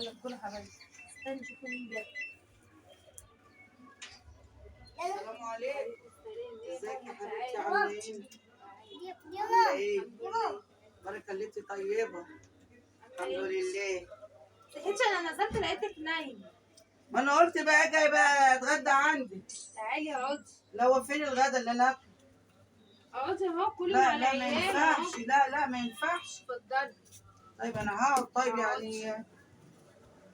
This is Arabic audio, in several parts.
يلا كل حبايبي. استني شوفوا مين جاي. السلام عليكم. ازيك يا حبيبتي؟ عامله ايه؟ عامله ايه؟ بارك الله انت طيبه. الحمد لله. صحيتش انا نزلت لقيتك نايمه. ما انا قلت بقى جاي بقى اتغدى عندي. تعالي اقعدي. لا هو فين الغدا اللي انا اكله؟ اقعدي اهو كلي لا مع لا ما العيال ينفعش، اهو. لا ما ينفعش. اتفضلي. طيب انا هقعد. طيب يعني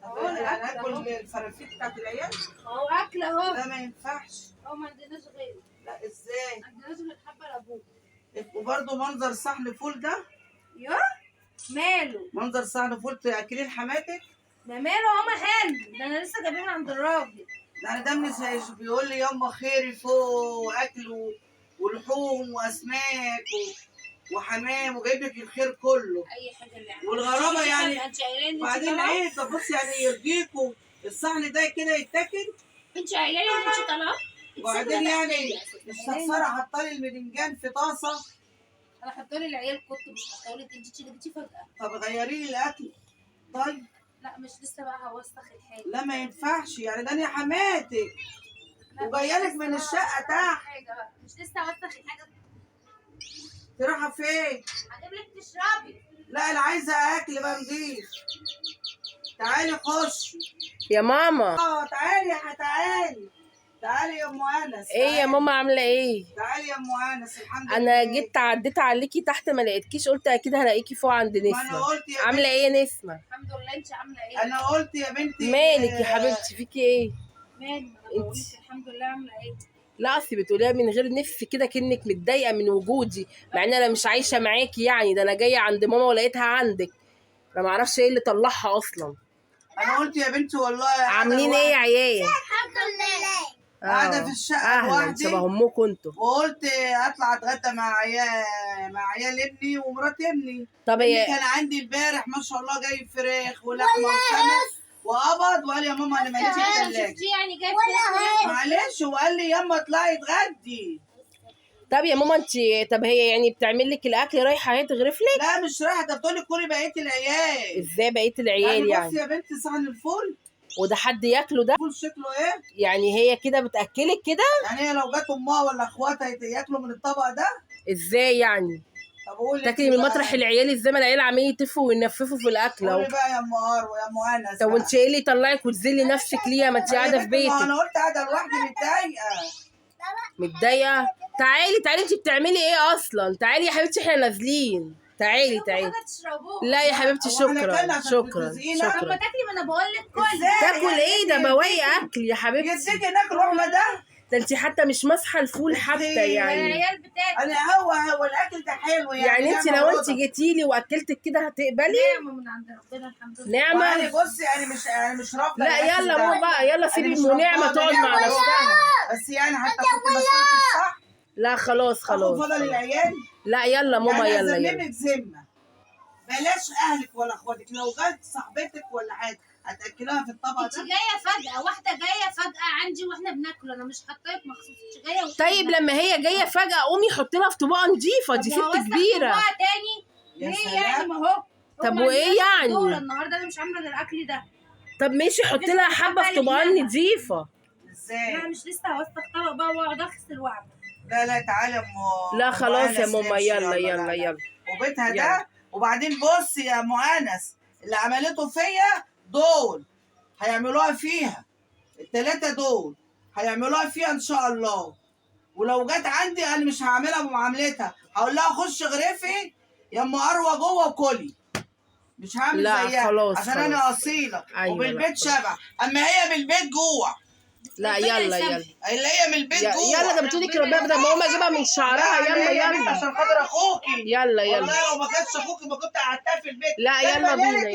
اهو يعني الاكل اهو. اكل الفرافير بتاعت العيال؟ اهو اكل اهو. لا ما ينفعش. اهو ما عندناش غيره. لا ازاي؟ ما عندناش غير حبه لابوه. وبرضه منظر صحن فول ده؟ يوه ماله؟ منظر صحن فول تاكلين حماتك؟ ده ماله؟ هما حلو، ده انا لسه جايبينه عند الراجل. يعني ده من بيقول لي يما خيري فوق اكل ولحوم واسماك وحمام وجايب لك الخير كله. اي حاجه اللي عندك. والغرابه يعني انت قايله لي بعدين ايه؟ طب بص يعني يرضيكوا الصحن ده كده يتاكل؟ انت قايله لي ان انت طالعه. وبعدين يعني السمسره حاطه لي المدنجان في طاسه. انا حاطه لي العيال كنت مش حاطه لك انت جيتي فجاه. طب غيري لي الاكل. طيب لا مش لسه بقى هوسخ الحاجه. لا ما ينفعش يعني ده انا حماتك وجايه لك من الشقه تحت. حاجه بقى مش لسه هوسخ الحاجه. تروحي فين؟ هجيب لك تشربي. لا انا عايزه اكل بقى نضيف. تعالي خش يا ماما. تعالي يا ام انس. ايه يا ماما عامله ايه؟ تعالي يا ام انس. الحمد لله. انا جيت عديت عليكي تحت ما لقيتكيش، قلت اكيد هلاقيكي فوق عند ما انا نسمه. قلت يا عامله بنتي. ايه يا نسمه؟ الحمد لله. انت عامله ايه؟ انا قلت يا بنتي. مالك يا حبيبتي؟ فيكي ايه؟ مالي؟ انا بقول لك الحمد لله. عامله ايه؟ لا اصل بتقوليها من غير نفس كده كأنك متضايقه من وجودي، مع ان انا مش عايشه معاكي يعني، ده انا جايه عند ماما ولقيتها عندك. انا ما اعرفش ايه اللي طلعها اصلا. انا قلت يا بنتي والله. عاملين ايه يا عيال؟ الحمد لله. قاعده في الشقه اهلا لوحدي. شبه امكم انتوا. وقلت اطلع اتغدى مع عيال ابني ومرات ابني. طب ابني كان عندي امبارح ما شاء الله جايب فراخ ولحمه وسمك وقبض وقال يا ماما انا ماليش الثلاجه. شفتي يعني جايب معلش وقال لي يما اطلعي اتغدي. طب يا ماما انت، طب هي يعني بتعمل لك الاكل رايحه هي تغرف لك؟ لا مش رايحه، ده بتقولي كلي بقيه العيال. ازاي بقيه العيال يعني؟ بصي يعني يا بنتي صحن الفول. وده حد ياكله ده؟ الفول شكله ايه؟ يعني هي كده بتاكلك كده؟ يعني هي لو جت امها ولا اخواتها ياكلوا من الطبق ده؟ ازاي يعني؟ طب قولي تاكلي من مطرح العيال ازاي؟ ما العيال عمالين يتفوا وينففوا في الاكل اهو. قولي بقى يا ام مروه يا ام انس. طب وانت ايه اللي يطلعك وتذلي نفسك ليه؟ ما انت قاعده في بيتك. انا قلت قاعده لوحدي متضايقه. متضايقه؟ تعالي انت بتعملي ايه اصلا؟ تعالي يا حبيبتي احنا نازلين. تعالي لا يا حبيبتي شكرا شكرا طب شكرا. ما تاكلي، ما انا بقول لك كل. تاكل ايه ده؟ بواقي اكل يا حبيبتي. يديك ناكل احنا ده انت حتى مش ماسحه الفول حتى يعني. العيال بتاكل. انا هو الاكل ده حلو يعني انت لو انت جيتي لي واكلتك كده هتقبلي؟ نعمه من عند ربنا الحمد لله. نعمه. يعني بصي انا مش رافضه. لا يلا ماما بقى، يلا سيبي نعمه تقعد مع نفسها. بس يعني حتى كنت مسؤولة الصح. لا خلاص خلاص فضل العيال. لا يلا ماما يعني يلا يلا ذمه. بلاش اهلك ولا اخواتك، لو جت صاحبتك ولا حاجه هتاكلها في الطبق انت ده. جايه فجأة، واحده جايه فجأة عندي واحنا بناكل، انا مش حطاك مخصوص. انت جايه طيب لما هي جايه فجأة قومي حطي لها في طبقة نضيفة، دي ست كبيرة. تاني ليه يعني؟ ما هو طب وايه يعني؟ النهارده انا مش عامله الاكل ده. طب ماشي حطي لها حبة في طبقات نضيفة. ازاي؟ لا مش لسه هوسخ طبق بقى واقعد اغسل واعمل. لا تعالي يا ام. لا خلاص يا ماما يلا. وبيتها ده. وبعدين بصي يا ام انس، اللي عملته فيا دول هيعملوها فيها. الثلاثه دول هيعملوها فيها ان شاء الله. ولو جت عندي انا مش هعملها بمعاملتها، هقول لها خش غرفي يا ام اروى جوه وكلي. مش هعمل زيها خلاص عشان انا اصيله. أيوة وبالبيت شبع، اما هي بالبيت جوع. لا يلا اللي هي من البيت جوه. يلا جبتولك ربنا بدل ما هما اجيبها من شعرها. يلا عشان خاطر اخوكي. يلا والله لو ما كانش اخوكي ما كنت قعدتها في البيت. لا يلا بينا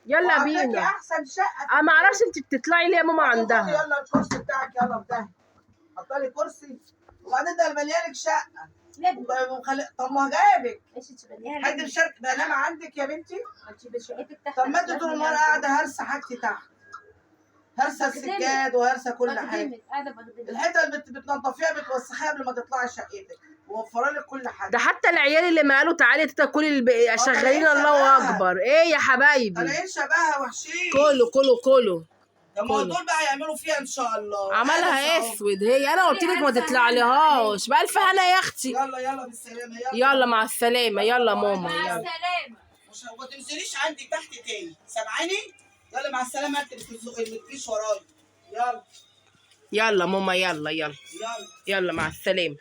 يلا بينا. احسن شقه. انا ما اعرفش انت بتطلعي ليه يا ماما عندها. يلا الكرسي بتاعك يلا بتاعي. حطلي كرسي. وبعدين ده مليانك شقه. طب ما جايبك. حد مشارك ده انام عندك يا بنتي؟ طب ما انت طول النهار قاعده هرسه حاجتي تحت. هرسه السجاد وهرسه كل حاجه. الحته اللي بتنضفيها بتوسخيها قبل ما تطلعي شقتك. موفره لك كل حاجه. ده حتى العيال اللي ما قالوا تعالي يا تيتا كلي شغالين طالعين الله شبهها. اكبر. ايه يا حبايبي، طالعين شبهها وحشين. كله ده ما هو دول بقى يعملوا فيها ان شاء الله. عملها أهو. اسود. هي انا قلت لك ما تطلع لهاش. بألف هنا يا اختي. يلا بالسلامه. يلا يلا مع السلامه. يلا ماما مع يلا. السلامة. ما تنزليش عندي تحت تاني، سامعاني؟ يلا مع السلامه. انت اللي تجيش ورايا. يلا يلا ماما يلا. يلا. يلا مع السلامه.